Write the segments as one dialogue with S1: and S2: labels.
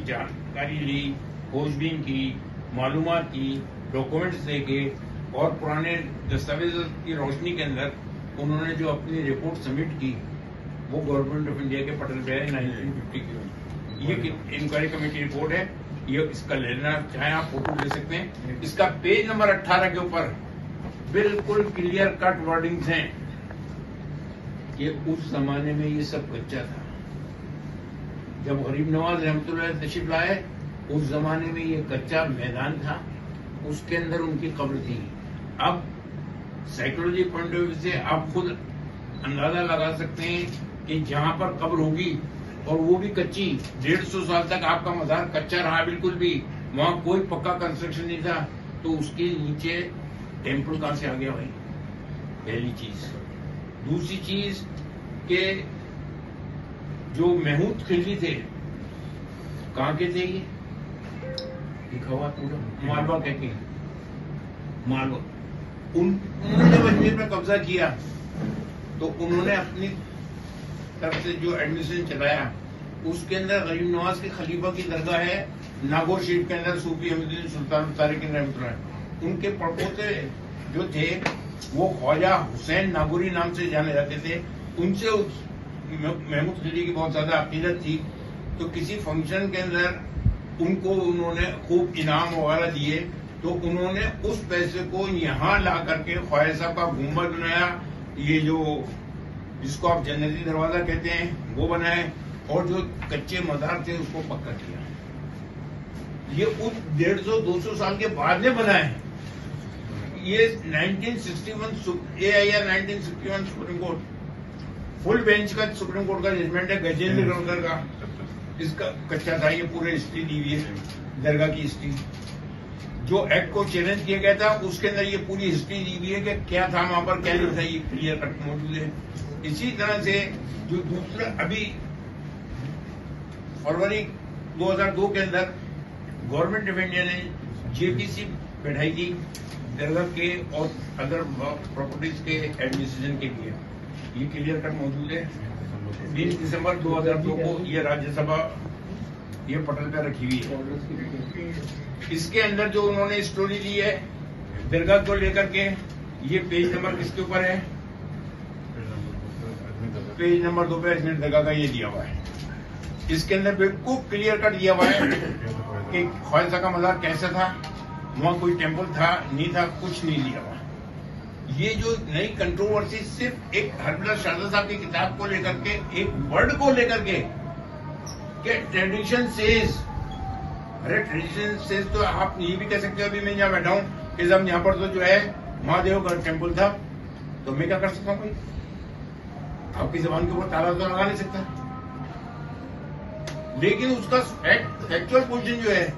S1: जानकारी ली, खोजबीन की, मालूमात की, डॉक्यूमेंट्स देखे और पुराने दस्तावेजों की रोशनी के अंदर उन्होंने जो अपनी रिपोर्ट सबमिट की वो गवर्नमेंट ऑफ इंडिया के पटल पे है 1950 की। ये इंक्वायरी कमेटी रिपोर्ट है, ये इसका लेना चाहे आप फोटो ले सकते हैं। इसका पेज नंबर 18 के ऊपर बिल्कुल क्लियर कट वर्डिंग्स हैं कि उस जमाने में ये सब कच्चा था। जब गरीब नवाज रहमतुल्लाह तशरीफ लाए उस जमाने में ये कच्चा मैदान था, उसके अंदर उनकी कब्र थी। अब साइकोलॉजी पॉइंट ऑफ व्यू से आप खुद अंदाजा लगा सकते हैं कि जहां पर कब्र होगी और वो भी कच्ची, 150 साल तक आपका मजार कच्चा रहा, बिल्कुल भी वहां कोई पक्का कंस्ट्रक्शन नहीं था, तो उसके नीचे टेम्पल कहां से आ गया भाई? पहली चीज। दूसरी चीज के जो महमूद खिलजी थे कहां के थे? ये लिखा हुआ पूरा मालवा कहते हैं, मालवा। उन्होंने जब अजमेर में कब्जा किया तो उन्होंने अपनी तरफ से जो एडमिनिस्ट्रेशन चलाया उसके अंदर गरीब नवाज के खलीफा की दरगाह है नागौर शरीफ के अंदर, सूफी अहमदुद्दीन सुल्तान तारिकीन रहमतुल्लाह। उनके पड़पोते जो थे वो ख्वाजा हुसैन नागौरी नाम से जाने जाते थे। उनसे महमूद खिलजी की बहुत ज्यादा अकीदत थी, तो किसी फंक्शन के अंदर उनको उन्होंने खूब इनाम वगैरह दिए, तो उन्होंने उस पैसे को यहाँ ला करके ख्वाजा साहब का गुम्बद बनाया, ये जो जिसको आप जन्नती दरवाजा कहते हैं वो बनाए, और जो कच्चे मजार थे उसको पक्का किया। ये उस 150-200 साल के बाद में बना है। ये 1961 AIR 1961 supreme court full bench का सुप्रीम कोर्ट का जजमेंट है, गजेंद्र गंगर का। इसका कच्चा था, ये पूरे हिस्ट्री दी हुई है दरगाह की हिस्ट्री। जो एक्ट को चैलेंज किया गया था उसके अंदर ये पूरी हिस्ट्री दी हुई है कि क्या था वहां पर, क्या नहीं था, ये क्लियर कट मौजूद है। इसी तरह से जो दूसरा अभी फरवरी 2002 के अंदर गवर्नमेंट ऑफ इंडिया ने JPC बैठाई थी दरगाह के और अदर प्रॉपर्टीज के एडमिनिस्ट्रेशन के लिए, ये क्लियर कट मौजूद है। 20 दिसंबर 2002 को ये राज्यसभा ये पटल पर रखी हुई है। इसके अंदर जो उन्होंने स्टोरी दी है दरगाह को लेकर के, ये पेज नंबर किसके ऊपर है? पेज नंबर 2 पे अजमेर दरगाह का ये दिया हुआ है। इसके अंदर बिल्कुल क्लियर कट दिया हुआ है कि ख्वाजा का मजार कैसा था, वहां कोई टेम्पल था नहीं था, कुछ नहीं दिया हुआ। ये जो नई कंट्रोवर्सी सिर्फ एक हरबिला शारदा साहब की किताब को लेकर के, एक वर्ड को लेकर के ट्रेडिशन सेज, अरे ट्रेडिशन सेज तो आप ये भी कह सकते हो। अभी मैं यहाँ बैठा हूँ कि जब यहाँ पर तो जो है महादेव का टेम्पल था, तो मैं क्या कर सकता हूँ? भाई आपकी जबान के ऊपर ताला तो लगा नहीं सकता, लेकिन उसका फैक्चुअल पोजीशन जो है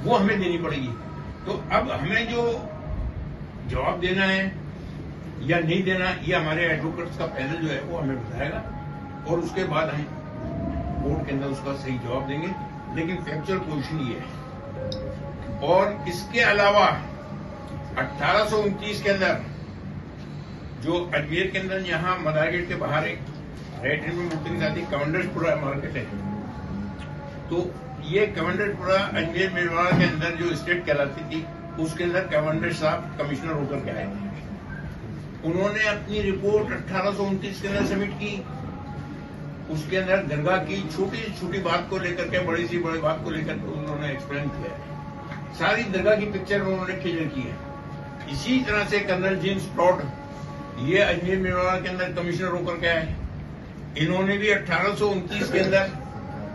S1: वो हमें देनी पड़ेगी। तो अब हमें जो जवाब देना है या नहीं देना, ये हमारे एडवोकेट्स का पैनल जो है वो हमें बताएगा, और उसके बाद हम कोर्ट के अंदर उसका सही जवाब देंगे। लेकिन फैक्चुअल पोजीशन ये है। और इसके अलावा 1829 के अंदर जो अजमेर के अंदर यहाँ मदार गेट के बाहर एक राइट हैंड में मूर्ति के साथ ही कमांडर्सपुरा मार्केट है, तो ये कमांडर्सपुरा अजमेर मेवाड़ के अंदर जो स्टेट कहलाती थी उसके अंदर कमांडर साहब कमिश्नर होकर के आए थे। उन्होंने अपनी रिपोर्ट 1829 के अंदर सबमिट की। उसके अंदर दरगाह की छोटी छोटी बात को लेकर के, बड़ी सी बड़ी बात को लेकर के उन्होंने एक्सप्लेन किया है। सारी दरगाह की पिक्चर उन्होंने क्लियर की है। इसी तरह से कर्नल जेम्स टॉड ये अजमेर मेवाड़ के अंदर कमिश्नर होकर के आए। इन्होंने भी 1829 के अंदर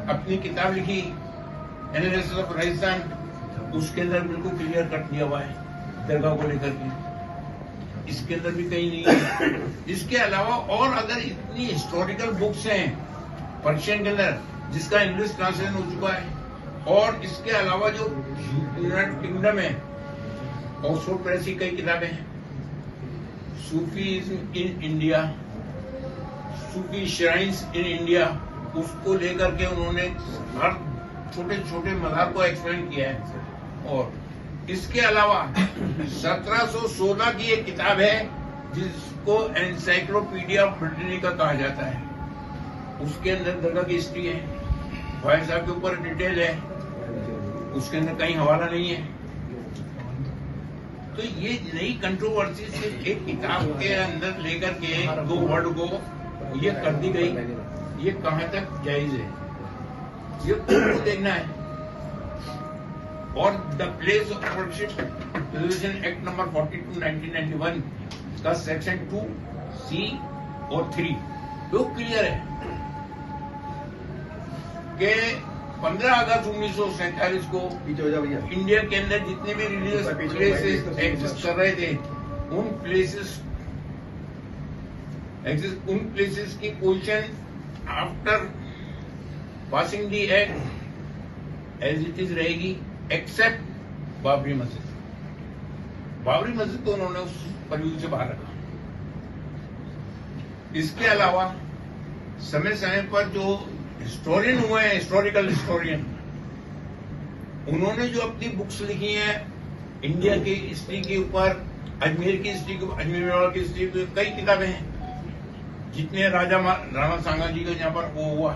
S1: अपनी किताब लिखी एनालिसिस ऑफ राजस्थान, उसके अंदर बिल्कुल क्लियर कट दिया हुआ है दरगाह को लेकर के। इसके अंदर भी कहीं नहीं है। इसके अलावा और अगर इतनी हिस्टोरिकल बुक्स हैं पर्शियन के अंदर जिसका इंग्लिश ट्रांसलेशन हो चुका है, और इसके अलावा जो यूनाइटेड किंगडम है ऑक्सफोर्ड प्रेस की कई किताबें हैं, Sufism in India, Sufi shrines in India, उसको लेकर के उन्होंने हर छोटे छोटे मज़ार को एक्सप्लेन किया है। और इसके अलावा 1716 की एक किताब है जिसको एनसाइक्लोपीडिया ब्रिटेनिका कहा जाता है। उसके अंदर दरगाह की हिस्ट्री है, ख्वाजा साहब के ऊपर डिटेल है, उसके अंदर कहीं हवाला नहीं है। तो ये नई कंट्रोवर्सी से एक किताब के अंदर लेकर के दो वर्ड को ये कर दी गई, ये कहां तक जायज है, ये को देखना है। और the place of ownership act number 42 1991 का सेक्शन 2C और 3 वो क्लियर है कि 15 अगस्त 1947 को इंडिया के अंदर जितने भी रिलीजियस प्लेसेस एग्जिस्ट कर रहे थे उन प्लेसेस की position after passing the act as it is रहेगी, एक्सेप्ट बाबरी मस्जिद। बाबरी मस्जिद तो उन्होंने उस परिधि से बाहर रखा। इसके अलावा समय समय पर जो हिस्टोरियन हुए हैं, हिस्टोरिकल हिस्टोरियन, उन्होंने जो अपनी बुक्स लिखी हैं इंडिया की हिस्ट्री के ऊपर, अजमेर की हिस्ट्री के ऊपर, अजमेर मेवाड़ की हिस्ट्री के कई किताबें हैं। जितने राणा सांगा जी का यहाँ पर वो हुआ,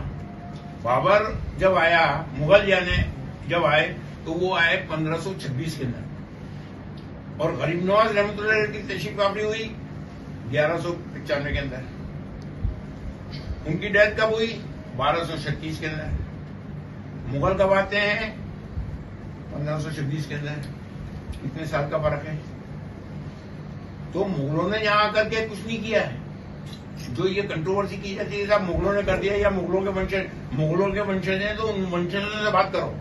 S1: बाबर जब आया, मुगल यानी जब आए तो वो आए 1526 के अंदर, और गरीब नवाज रहमतुल्लाह अलैह की तशरीफ आवरी हुई 1195 के अंदर। उनकी डेथ कब हुई? 1236 के अंदर। मुगल कब आते हैं? 1526 के अंदर। कितने साल का फर्क है? तो मुगलों ने यहां आकर के कुछ नहीं किया है। जो ये कंट्रोवर्सी की जाती है, मुगलों ने कर दिया या मुगलों के वंशज हैं, तो उन वंशजों से बात करो।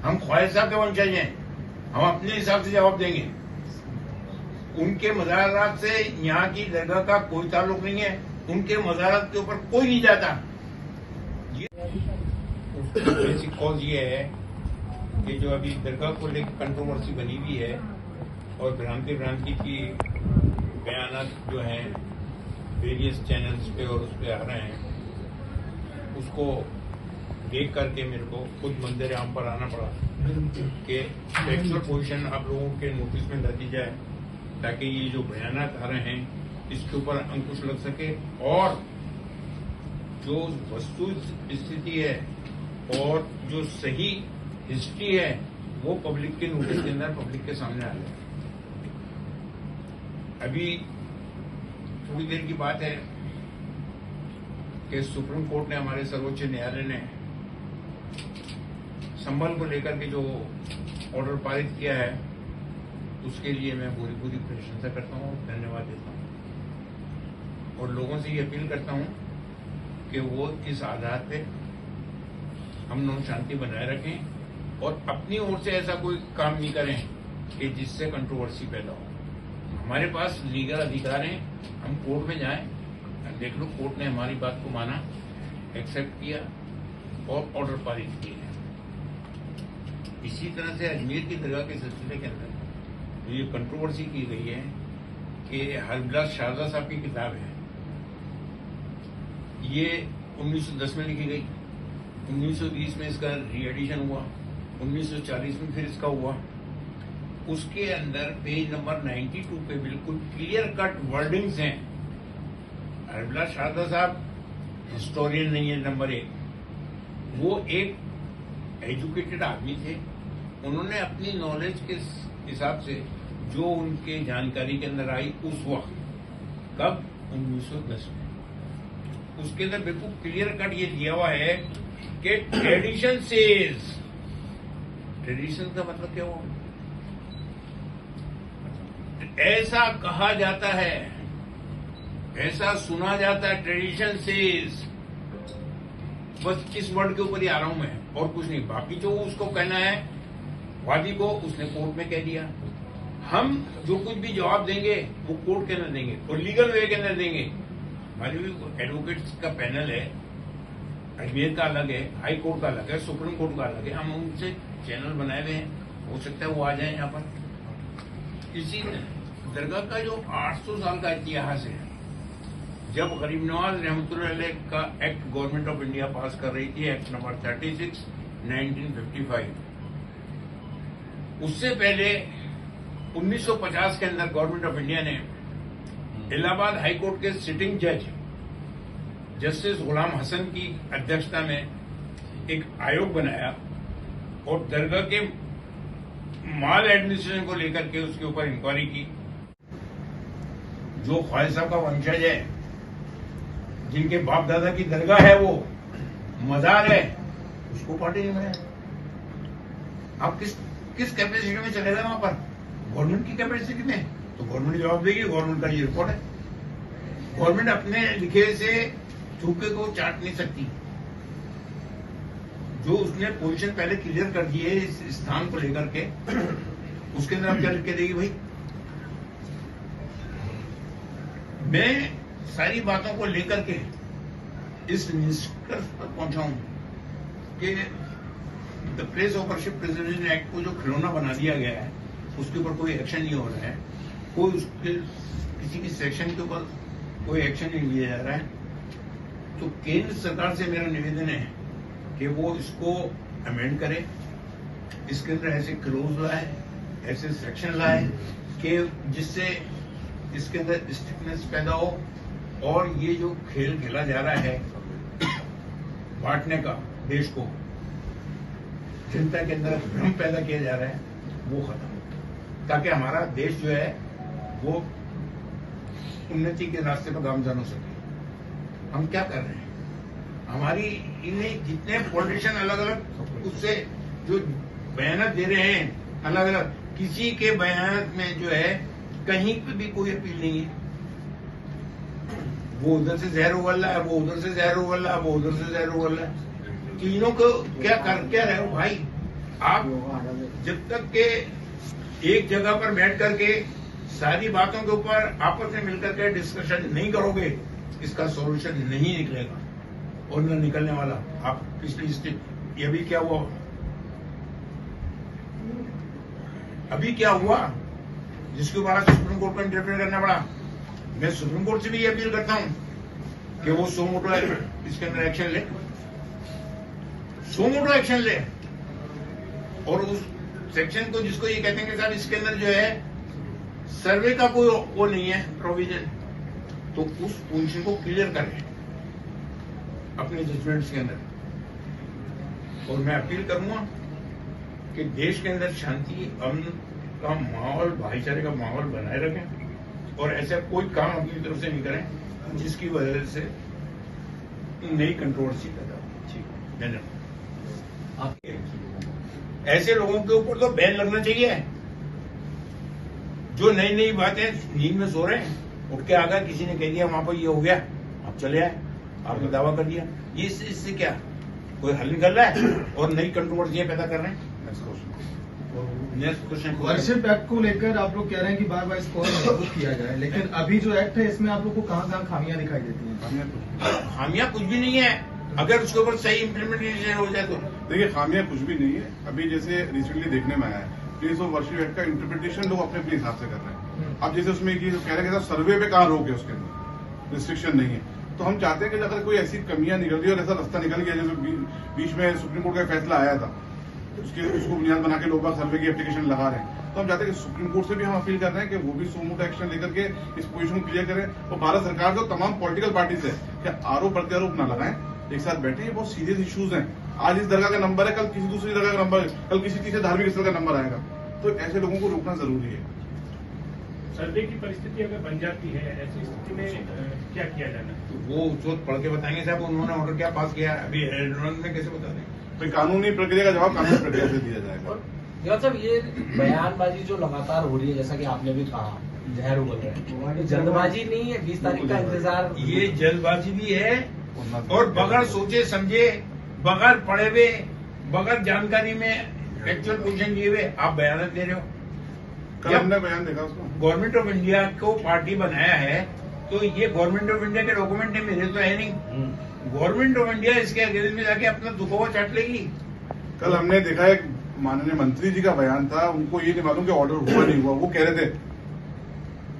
S1: हम ख्वाजा साहब के वंशज हैं, हम अपने हिसाब से जवाब देंगे। उनके मज़ारात से यहाँ की दरगाह का कोई ताल्लुक नहीं है, उनके मज़ारात के ऊपर कोई नहीं जाता। बेसिक कॉज ये है कि जो अभी दरगाह को लेकर कंट्रोवर्सी बनी हुई है और भ्रांति की बयान जो हैं वेरियस चैनल्स पे और उस पे आ रहे हैं, उसको देख करके मेरे को खुद मंदिर आम पर आना पड़ा कि एक्चुअल पोजीशन आप लोगों के नोटिस में ला दी जाए, ताकि ये जो बयान आ रहे हैं इसके ऊपर अंकुश लग सके और जो वस्तु स्थिति है और जो सही हिस्ट्री है वो पब्लिक के नोटिस के अंदर, पब्लिक के सामने आ जाए। अभी थोड़ी देर की बात है कि सुप्रीम कोर्ट ने, हमारे सर्वोच्च न्यायालय ने संभल को लेकर के जो ऑर्डर पारित किया है उसके लिए मैं पूरी प्रशंसा करता हूँ, धन्यवाद देता हूँ और लोगों से ये अपील करता हूँ कि वो इस आधार पे अमन और शांति बनाए रखें और अपनी ओर से ऐसा कोई काम नहीं करें कि जिससे कंट्रोवर्सी पैदा हो। हमारे पास लीगल अधिकार हैं, हम कोर्ट में जाएं, देख लो कोर्ट ने हमारी बात को माना, एक्सेप्ट किया और ऑर्डर पारित किए। इसी तरह से अजमेर की दरगाह के सिलसिले के अंदर ये कंट्रोवर्सी की गई है कि हरबिलास शारदा साहब की किताब है, ये 1910 में लिखी गई, 1920 में इसका री एडिशन हुआ, 1940 में फिर इसका हुआ। उसके अंदर पेज नंबर 92 पे बिल्कुल क्लियर कट वर्डिंग्स हैं। हरबिलास शारदा साहब हिस्टोरियन नहीं है, नंबर 1, वो एक एजुकेटेड आदमी थे। उन्होंने अपनी नॉलेज के हिसाब से जो उनके जानकारी के अंदर आई उस वक्त, कब? 1910 में, उसके अंदर बिल्कुल क्लियर कट ये दिया हुआ है कि ट्रेडिशन सेज। ट्रेडिशन का मतलब क्या हुआ? ऐसा कहा जाता है, ऐसा सुना जाता है, ट्रेडिशन सेज। बस इस वर्ड के ऊपर ही आ रहा हूं मैं और कुछ नहीं। बाकी जो उसको कहना है वादी को, उसने कोर्ट में कह दिया। हम जो कुछ भी जवाब देंगे वो कोर्ट के अंदर देंगे और लीगल वे के अंदर देंगे। हमारे भी एडवोकेट्स का पैनल है, अजमेर का अलग है, हाई कोर्ट का अलग है, सुप्रीम कोर्ट का अलग है। हम उनसे चैनल बनाए हुए हैं, हो सकता है वो आ जाए यहाँ पर। इसी दरगाह का जो 800 साल का इतिहास है, जब गरीब नवाज रहमतुल्लाह अलैह का एक्ट गवर्नमेंट ऑफ इंडिया पास कर रही थी, एक्ट नंबर 36 1955, उससे पहले 1950 के अंदर गवर्नमेंट ऑफ इंडिया ने इलाहाबाद हाई कोर्ट के सिटिंग जज जस्टिस गुलाम हसन की अध्यक्षता में एक आयोग बनाया और दरगाह के माल एडमिनिस्ट्रेशन को लेकर के उसके ऊपर इंक्वायरी की। जो ख्वाजा साहब का वंशज है, जिनके बाप दादा की दरगाह है, वो मजार है, उसको पार्टी नहीं बनाया। आप किस कैपेसिटी में चले गए वहां पर? गवर्नमेंट की कैपेसिटी में? तो गवर्नमेंट जवाब देगी। गवर्नमेंट का ये रिपोर्ट है। गवर्नमेंट अपने लिखे से चूके को चाट नहीं सकती। जो उसने पोजीशन पहले क्लियर कर दी है इस स्थान को लेकर के, उसके अंदर आप क्या लिख के देगी भाई? मैं सारी बातों को लेकर के इस निष्कर्ष पर पहुंचा हूं कि द प्लेस ऑफरशिप प्रिजर्वेशन एक्ट को जो खिलौना बना दिया गया है, उसके ऊपर कोई एक्शन नहीं हो रहा है। कोई उसके किसी भी सेक्शन के ऊपर कोई एक्शन नहीं लिया जा रहा है। तो केंद्र सरकार से मेरा निवेदन है कि वो इसको अमेंड करे, इसके अंदर ऐसे क्लोज लाए, ऐसे सेक्शन लाए कि जिससे इसके अंदर स्ट्रिक्टनेस पैदा हो और ये जो खेल खेला जा रहा है बांटने का, देश को जनता के अंदर भ्रम पैदा किया जा रहा है, वो खत्म हो, ताकि हमारा देश जो है वो उन्नति के रास्ते पर गामजन हो सके। हम क्या कर रहे हैं? हमारी इन्हें जितने पॉलिटिशियन अलग अलग उससे जो बयान दे रहे हैं अलग अलग, किसी के बयान में जो है कहीं पे भी कोई अपील नहीं है। वो उधर से जहर उगल रहा है, वो उधर से जहर उगल रहा है, वो उधर से जहर उगल रहा है। तीनों को क्या रहे हो भाई? आप जब तक के एक जगह पर बैठ करके सारी बातों के ऊपर आपस में मिलकर के डिस्कशन नहीं करोगे, इसका सॉल्यूशन नहीं निकलेगा और न निकलने वाला। आप पिछली स्टेट ये भी क्या हुआ, अभी क्या हुआ जिसके ऊपर आज सुप्रीम कोर्ट को इंटरफेयर करना पड़ा। मैं सुप्रीम कोर्ट से भी ये अपील करता हूं कि वो सो मोटो इसके अंदर एक्शन ले, सो मोटो एक्शन ले, और उस सेक्शन को जिसको ये कहते हैं कि साहब इसके अंदर जो है सर्वे का कोई वो नहीं है प्रोविजन, तो उस पोजीशन को क्लियर करें अपने जजमेंट्स के अंदर। और मैं अपील करूंगा कि देश के अंदर शांति, अमन का माहौल, भाईचारे का माहौल बनाए रखें और ऐसा कोई काम अपनी तरफ से नहीं करें जिसकी वजह से नई कंट्रोवर्सी पैदा हो। धन्यवाद। ऐसे लोगों के ऊपर तो बैन लगना चाहिए जो नई नई बातें नींद में सो रहे हैं, उठ के आ गए, किसी ने कह दिया वहां पर ये हो गया, आप चले आए, आपने दावा कर दिया। ये इससे क्या कोई हल निकल रहा है और नई कंट्रोवर्सियां पैदा कर रहे हैं। नेक्स्ट क्वेश्चन,
S2: वर्शिप एक्ट को लेकर आप लोग कह रहे हैं कि बार बार इसको और मजबूत किया जाए, लेकिन अभी जो एक्ट है इसमें आप लोग को कहाँ खामियां दिखाई देती हैं?
S1: खामियां कुछ भी नहीं है अगर उसके ऊपर सही इम्प्लीमेंटेशन हो जाए तो।
S3: देखिए, खामियां कुछ भी नहीं है। अभी जैसे रिसेंटली देखने में आया है, प्लेस ऑफ वर्शिप एक्ट का इंटरप्रिटेशन लोग अपने अपने हिसाब से कर रहे हैं। अब जैसे उसमें कह रहे हैं सर्वे पे कहाँ रोक है, उसके अंदर रिस्ट्रिक्शन नहीं है। तो हम चाहते हैं कि अगर कोई ऐसी कमियां निकल रही है और ऐसा रास्ता निकल गया, जैसे बीच में सुप्रीम कोर्ट का फैसला आया था, उसको बुनियाद बना के लोग बाग सर्वे की एप्लीकेशन लगा रहे हैं, तो हम चाहते हैं कि सुप्रीम कोर्ट से भी हम अपील कर रहे हैं कि वो भी सुमोटो एक्शन लेकर के इस पोजीशन को क्लियर करें। और भारत सरकार जो तमाम पॉलिटिकल पार्टीज है कि आरोप प्रत्यारोप न लगाएं, एक साथ बैठे। ये बहुत सीरियस इश्यूज हैं। आज इस दरगाह का नंबर है, कल किसी दूसरी दरगाह का नंबर है, कल किसी तीसरे धार्मिक स्थल का नंबर आएगा। तो ऐसे लोगों को रोकना जरूरी है।
S4: सर्वे की परिस्थिति अगर बन जाती है, ऐसी स्थिति में क्या किया जाना?
S1: तो वो जो पढ़ के बताएंगे साहब उन्होंने ऑर्डर क्या पास किया, अभी एडवांस में कैसे बता दें?
S3: तो कानूनी प्रक्रिया का जवाब कानूनी प्रक्रिया से दिया जाएगा।
S5: और साहब ये बयानबाजी जो लगातार हो रही है, जैसा कि आपने भी कहा, जहर उगल रहा है, जल्दबाजी नहीं है, 20 तारीख का इंतजार।
S1: ये जल्दबाजी भी है और बगैर सोचे समझे, बगैर पढ़े हुए, बगैर जानकारी में एक्चुअल पोजीशन लिए हुए आप बयान दे रहे हो।
S3: कल हमने बयान देखा उसको।
S1: गवर्नमेंट ऑफ इंडिया को पार्टी बनाया है तो ये गवर्नमेंट ऑफ इंडिया के डॉक्यूमेंट है, मेरे तो है नहीं। गवर्नमेंट ऑफ इंडिया इसके अगेंस्ट में जाके अपना दुखोवा चाट लेगी।
S3: कल हमने देखा एक माननीय मंत्री जी का बयान था, उनको ये नहीं मालूम कि ऑर्डर हुआ नहीं हुआ। वो कह रहे थे,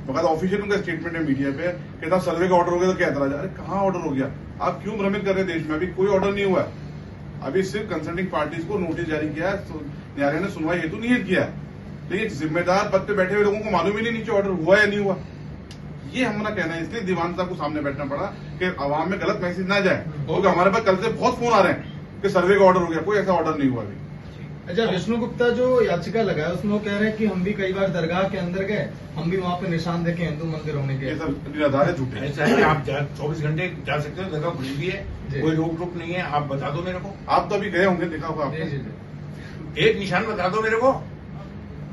S3: बकायदा ऑफिशियल उनका स्टेटमेंट है मीडिया पे, कहता सर्वे का ऑर्डर हो गया तो क्या एतराज? अरे कहाँ ऑर्डर हो गया? आप क्यों भ्रमित कर रहे हैं? देश में अभी कोई ऑर्डर नहीं हुआ है। अभी सिर्फ कंसल्टिंग पार्टीज को नोटिस जारी किया है, न्यायालय ने सुनवाई हेतु निहित किया है, लेकिन जिम्मेदार पद पे बैठे हुए लोगों को मालूम ही नहीं नीचे ऑर्डर हुआ या नहीं हुआ। ये हमारा कहना है। इसलिए दीवान साहब को सामने बैठना पड़ा कि आवाम में गलत मैसेज ना जाए, क्योंकि हमारे पास कल से बहुत फोन आ रहे हैं कि सर्वे का ऑर्डर हो गया। कोई ऐसा ऑर्डर नहीं हुआ अभी।
S2: अच्छा, विष्णु गुप्ता जो याचिका लगाया उसमें वो कह रहे हैं कि हम भी कई बार दरगाह के अंदर गए, हम भी वहाँ पे निशान देखे हिंदू मंदिर होने के।
S3: ये सब निराधार है, झूठे हैं।
S1: ऐसा है कि आप 24 घंटे जा सकते हो, जगह खुली भी है,
S2: जी।
S1: कोई रोक टोक नहीं है। आप बता दो मेरे को,
S3: आप तो अभी गए होंगे, देखा होगा
S2: जी जी
S3: आपने।
S2: जी।
S1: एक निशान बता दो मेरे को।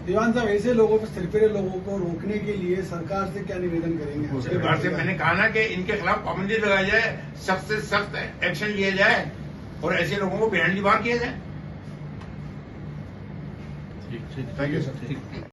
S6: दीवान साहब, ऐसे लोगों को, सिरफिरे लोगों को रोकने के लिए सरकार से क्या निवेदन करेंगे?
S1: सरकार से मैंने कहा ना कि इनके खिलाफ पाबंदी लगाई जाए, सख्त से सख्त एक्शन लिया जाए और ऐसे लोगों को बिहाइंड द बार किया जाए।
S3: Thank you sir.